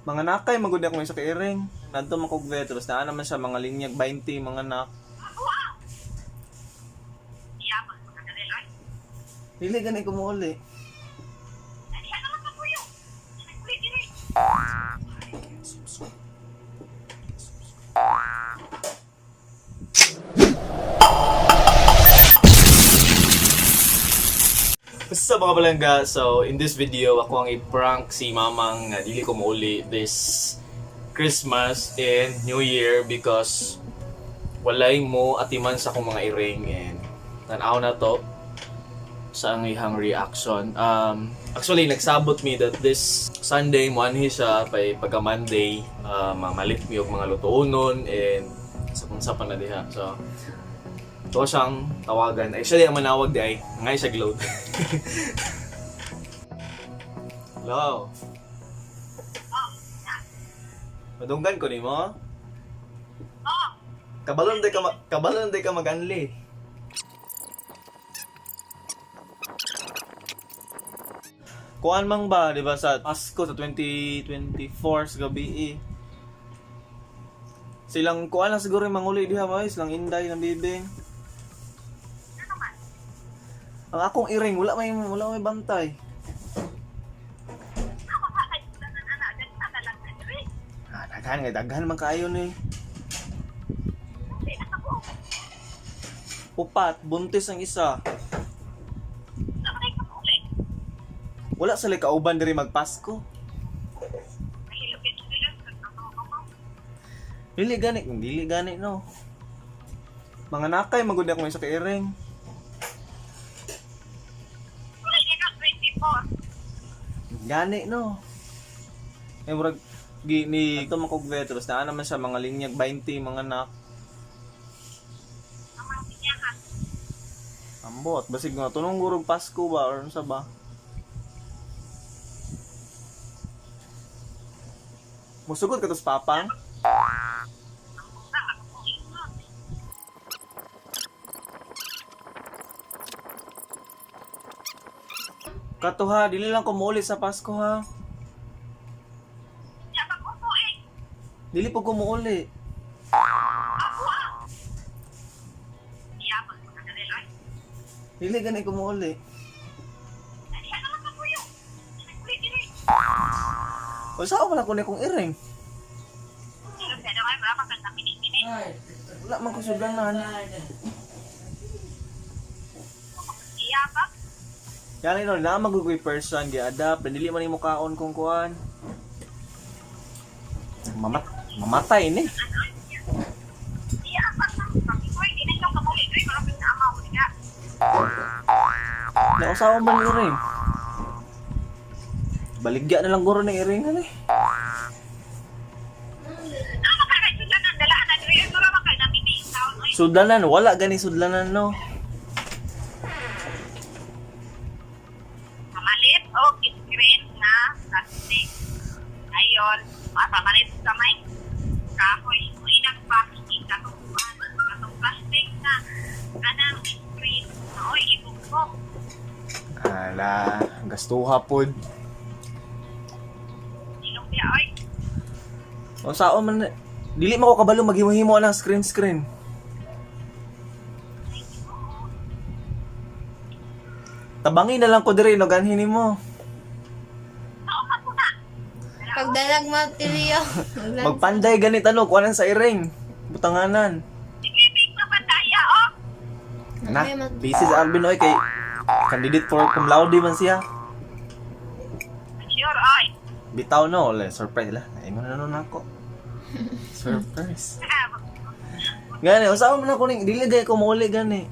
Mga nakay magud ako sa kairing. Nanto man kog vetros na naman siya mga linyag 20 mga nak. Dili gani ko mo uli. What's up mga balangga? So in this video ako ang i-prank si mamang nga dili ko mauli this Christmas and New Year because walay mo atiman sa akong mga iring and tanaw na to sa ang ihang reaction. Actually nagsabot me that this Sunday muanhi siya pagka Monday mamalit mi og mga lutuonon and sa pa na diha. So ito siyang tawagan. Actually, ang manawag di ay ngay siya glow. Hello? Madunggan ko ni mo? Kabalon day ka mag-anli. Kuan mang ba, di ba, sa Pasko sa 2024 sa gabi silang kuan lang siguro yung manguli diha mo, silang inday ng bibing. Ang akong iring, wala may bantay. Daghan man kaayo ni. Upat, buntis ang isa. Wala sila kauban diri magpasko. Dili gani no. Mga nakay magud ako sa kairing. Gani no. Murag ni ito man kog vetros na naman siya mga linyag 20 mga nak. Ambot basig nga tunong gurog Pasko ba or unsa ba? Musugod ka tos papang? Kato ha, dili lang ko muuli sa Pasko ha. Dili po ko muuli. Dili gani ko muuli. O saan ko na kunin kong iring? Wala man ko suganan. Yan no, na magugoy person gi-adapt, dili man imo kaon kung kuan. Mamatay ni. Na usawa man ni ring. Baligya na lang guro ni iring ani. Sudlanan, wala gani sudlanan no. Mapamalit sa may kahoy mo inang plastic katong plastic na kanang screen na oy ibugbog. Ala, gastuha pod. Ilong dia oy. O sao man dili man ko kabalo maghimo-himo ng screen. Tabangin na lang ko diri no ganhin mo. Pagdalag matilyo. Magpanday ganit ano, kuanan sa iring. Butanganan. Sige, mapandaya oh. Na, busy sa Alvin oy kay candidate for cum laude man siya. Sure oy. Bitaw no, surprise la. Ay mo na nun ako. Surprise. Gani, usawa man ako ning dili gay ko mauli gani.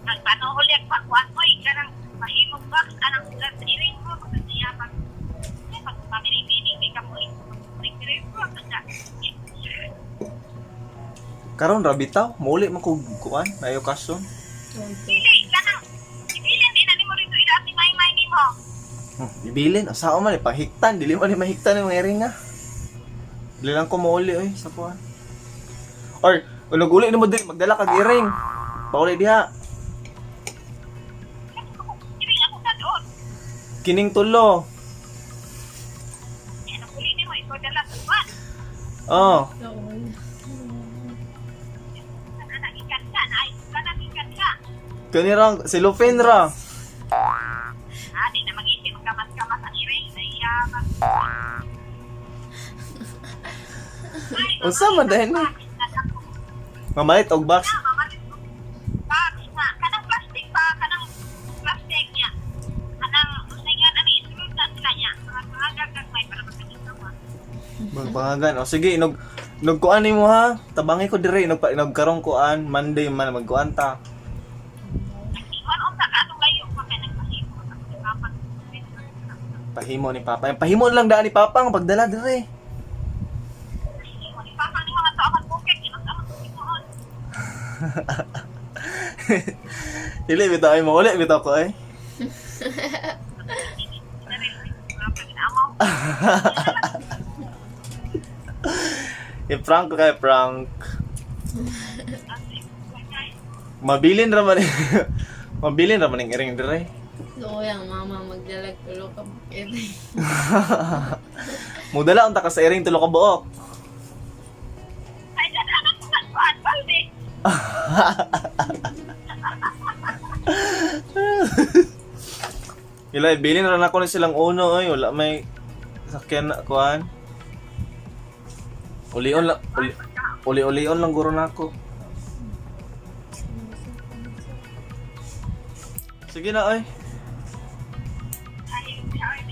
Nagpanuhuli ang pakwan mo kanang mahimong box anang sulat sa iring mo kasi pag pamili-pili ka mo iring mo Karon ra bitaw, mauli man ko kuan, ayo kason. Dili kanang ibilin din ani mo rito ilati may nimo. Ibilin, usawa man pahiktan, dili man mahiktan yung iring nga. Dili lang ko mauli oy sa kuan. Or ulog-uli nimo din magdala kag iring. Pauli diha. Iring ako sa doon. Kining tulo. ko dala sa buwan. Oh. Anak ikan ka, naayos ka ng ikan ka. Kanirang, silupin ra. Di na mag-isip kamas-kamas ang iring na iyaman. Unsa man dahil ni? Mamalit og box. Box na. Kanang plastic pa, kanang plastic niya. Kanang usingan, isulod na sila niya. Mga gagagmay para magkakitawa. Magpangagan. O sige, nagkuan nimo ha. Tabangi ko dire nagkarong kuan Monday man magkuan ta. Nag-iwan o sa anong layo pa kaya nagpahimo. Pahimo ni Papa. Pahimo lang daan ni Papa ang pagdala dire. Pahimo ni Papa ni mga tao bukit. Inos ang pagkikuon. Dili bitaw ay mo uli bitaw ko eh. I-prank ko kay prank. Mabilin ra man. Mabilin ra man ang iring dire. Loyang mama magdalag tulo ka bukid. Mudala unta ka sa iring tulo ka buok. Ay, anak ko sa kuan, balde. Ila bilin ra nako ni silang uno oy, wala may sakyan na kuan. Uli-on lang guro nako. Sige na oy. Ay, ay, ay.